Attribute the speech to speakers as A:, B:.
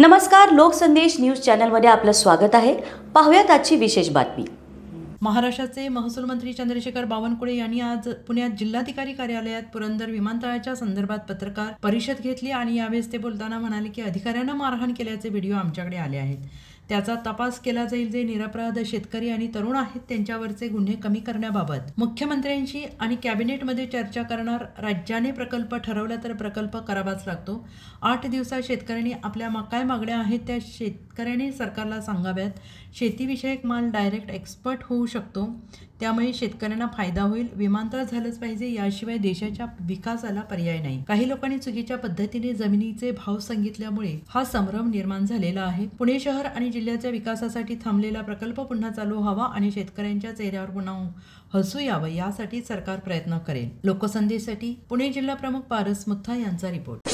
A: नमस्कार, लोकसंदेश न्यूज चॅनलमध्ये आपलं स्वागत आहे। पाहूयात आजची विशेष बातमी।
B: महाराष्ट्राचे महसूल मंत्री चंद्रशेखर बावनकुळे यांनी आज पुण्यात जिल्हाधिकारी कार्यालयात पुरंदर विमानतळाच्या संदर्भात पत्रकार परिषद घेतली आणि यावेळी ते बोलताना म्हणाले की अधिकाऱ्यांना मारहाण केल्याचे व्हिडिओ आमच्याकडे आले आहेत। त्याचा तपास केला जाईल। जे निरपराध शेतकरी आणि तरुण आहेत त्यांच्यावरचे गुन्हे कमी करण्याबाबत मुख्यमंत्र्यांशी आणि कॅबिनेटमध्ये चर्चा करणार। राज्याने प्रकल्प ठरवला तर प्रकल्प करावाच लागतो। 8 दिवसात शेतकऱ्यांनी आपल्या काय मागण्या आहेत त्या शेतकऱ्यांनी सरकारला सांगाव्यात। शेतीविषयक माल डायरेक्ट एक्सपोर्ट होऊ शकतो, त्यामुळे शेतकऱ्यांना फायदा होईल। विमानतळ झालंच पाहिजे, याशिवाय देशाच्या विकासाला पर्याय नाही। काही लोकांनी चुकीच्या पद्धतीने जमिनीचे भाव सांगितल्यामुळे हा संभ्रम निर्माण झालेला आहे। पुणे शहर आणि जिल्ह्याच्या विकासासाठी थांबलेला प्रकल्प पुन्हा चालू व्हावा आणि शेतकऱ्यांच्या चेहऱ्यावर पुन्हा हसू यावं यासाठी सरकार प्रयत्न करेल। लोकसंदेशसाठी पुणे जिल्हा प्रमुख पारस मुथा यांचा रिपोर्ट।